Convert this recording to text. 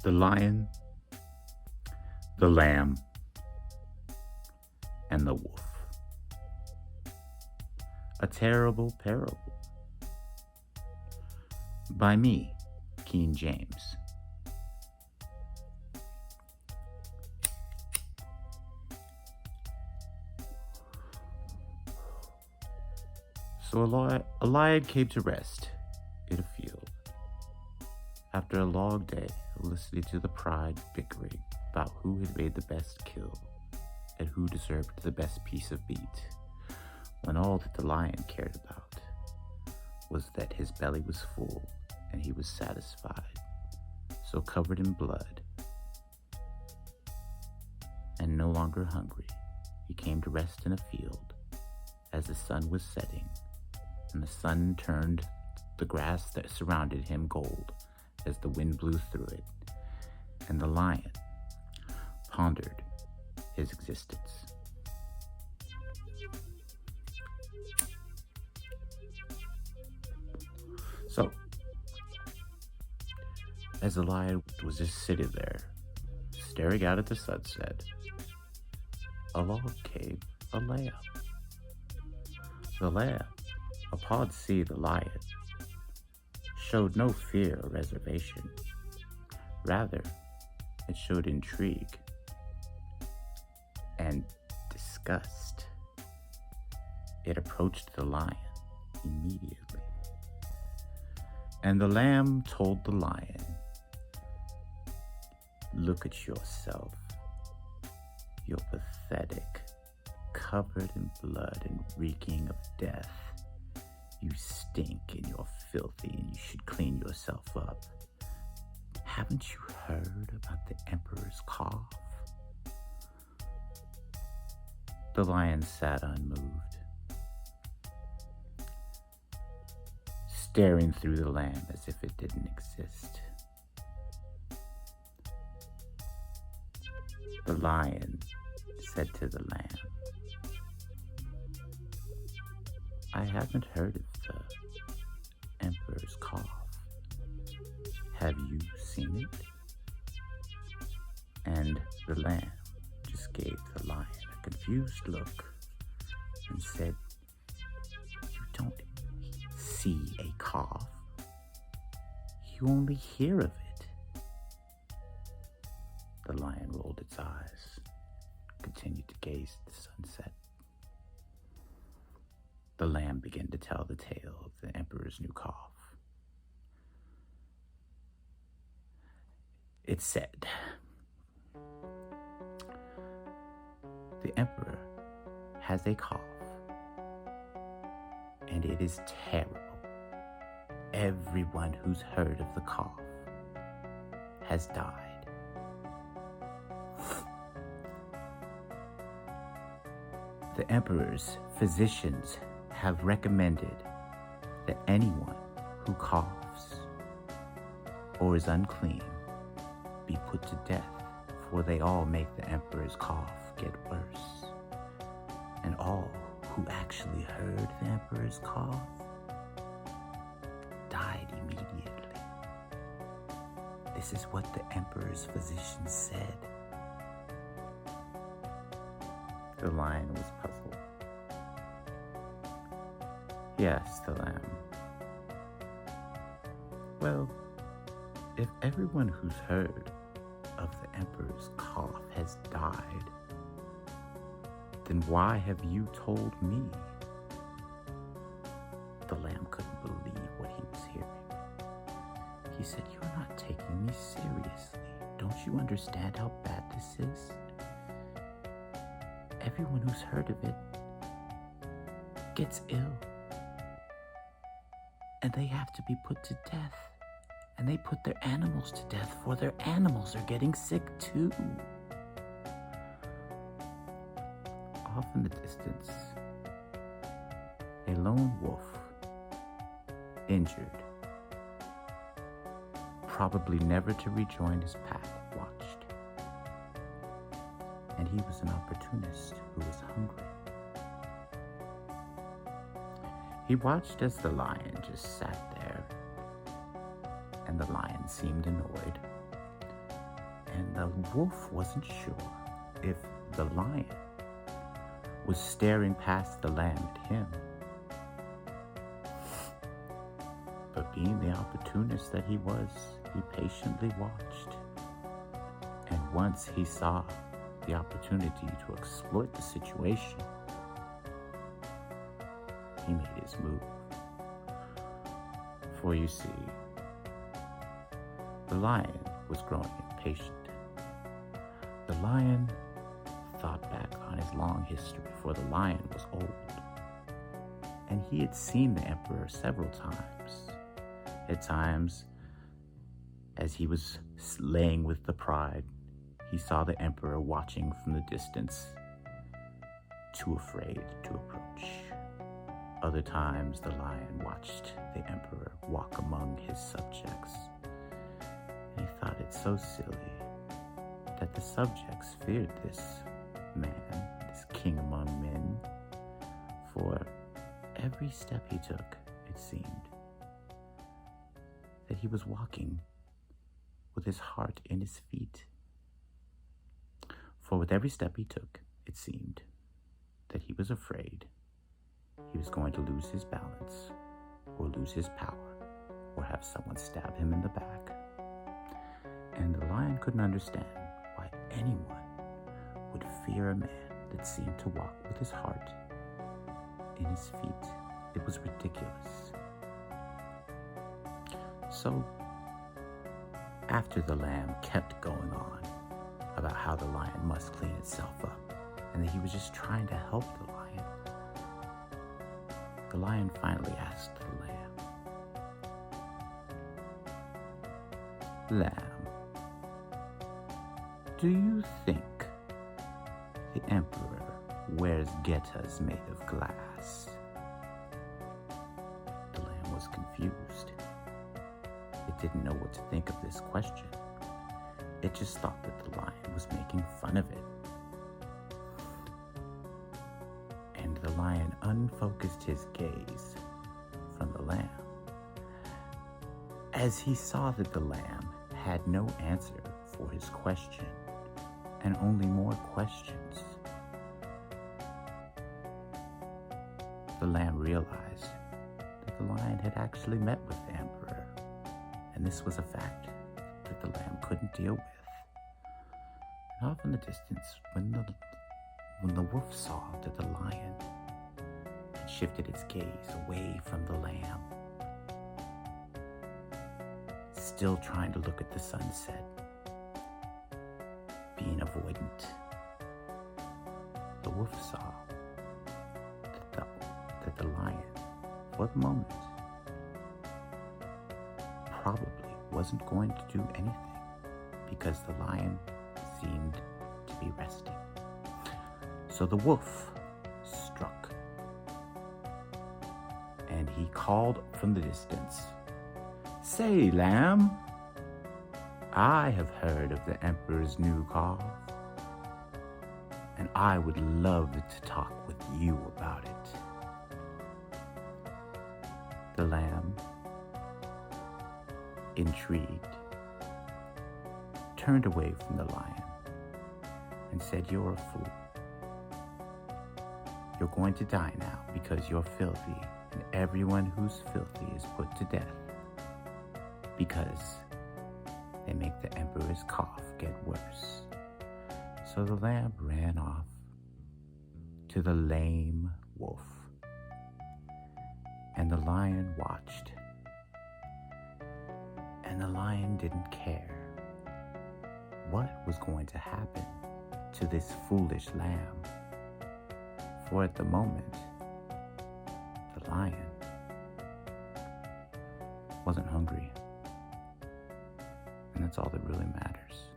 The lion, the lamb, and the wolf. A terrible parable. By me, King James. So a lion came to rest in a field after a long day of listening to the pride bickering about who had made the best kill and who deserved the best piece of meat, when all that the lion cared about was that his belly was full and he was satisfied. So covered in blood and no longer hungry, he came to rest in a field as the sun was setting, and the sun turned the grass that surrounded him gold as the wind blew through it, and the lion pondered his existence. So, as the lion was just sitting there, staring out at the sunset, along came a lamb. The lamb, upon seeing the lion, showed no fear or reservation. Rather, it showed intrigue and disgust. It approached the lion immediately. And the lamb told the lion, "Look at yourself. You're pathetic, covered in blood and reeking of death. You stink and you're filthy and you should clean yourself up. Haven't you heard about the emperor's cough?" The lion sat unmoved, staring through the lamb as if it didn't exist. The lion said to the lamb, "I haven't heard of the emperor's cough. Have you seen it?" And the lamb just gave the lion a confused look and said, "You don't see a cough. You only hear of it." The lion rolled its eyes, continued to gaze at the sunset. The lamb began to tell the tale of the emperor's new cough. It said, "The emperor has a cough, and it is terrible. Everyone who's heard of the cough has died. The emperor's physicians have recommended that anyone who coughs or is unclean be put to death, for they all make the emperor's cough get worse. And all who actually heard the emperor's cough died immediately. This is what the emperor's physicians said." The lion was puzzled. He asked the lamb, "Well, if everyone who's heard of the emperor's cough has died, then why have you told me?" The lamb couldn't believe what he was hearing. He said, "You're not taking me seriously. Don't you understand how bad this is? Everyone who's heard of it gets ill, and they have to be put to death. And they put their animals to death, for their animals are getting sick too." Off in the distance, a lone wolf, injured, probably never to rejoin his pack, watched. And he was an opportunist who was hungry. He watched as the lion just sat there, and the lion seemed annoyed, And the wolf wasn't sure if the lion was staring past the lamb at him. But being the opportunist that he was, he patiently watched. And once he saw the opportunity to exploit the situation, he made his move. For you see, the lion was growing impatient. The lion thought back on his long history, for the lion was old, and he had seen the emperor several times. At times, as he was laying with the pride, he saw the emperor watching from the distance, too afraid to approach. Other times, the lion watched the emperor walk among his subjects, and he thought it so silly that the subjects feared this man, this king among men, for every step he took, it seemed that he was walking with his heart in his feet. For with every step he took, it seemed that he was afraid he was going to lose his balance, or lose his power, or have someone stab him in the back. And the lion couldn't understand why anyone would fear a man that seemed to walk with his heart in his feet. It was ridiculous. So, after the lamb kept going on about how the lion must clean itself up, and that he was just trying to help the lion finally asked the lamb, "Lamb, do you think the emperor wears getas made of glass?" The lamb was confused. It didn't know what to think of this question. It just thought that the lion was making fun of it. And the lion unfocused his gaze from the lamb, as he saw that the lamb had no answer for his question, and only more questions. The lamb realized that the lion had actually met with the emperor, and this was a fact that the lamb couldn't deal with. And off in the distance, when the wolf saw that the lion had shifted its gaze away from the lamb, still trying to look at the sunset, being avoidant, the wolf saw that the lion, for the moment, probably wasn't going to do anything, because the lion seemed to be resting. So the wolf struck, and he called from the distance, "Say, lamb, I have heard of the emperor's new calf, and I would love to talk with you about it." The lamb, intrigued, turned away from the lion and said, "You're a fool. You're going to die now because you're filthy, and everyone who's filthy is put to death, because they make the emperor's cough get worse." So the lamb ran off to the lame wolf, and the lion watched. And the lion didn't care what was going to happen to this foolish lamb, for at the moment, the lion wasn't hungry, and that's all that really matters.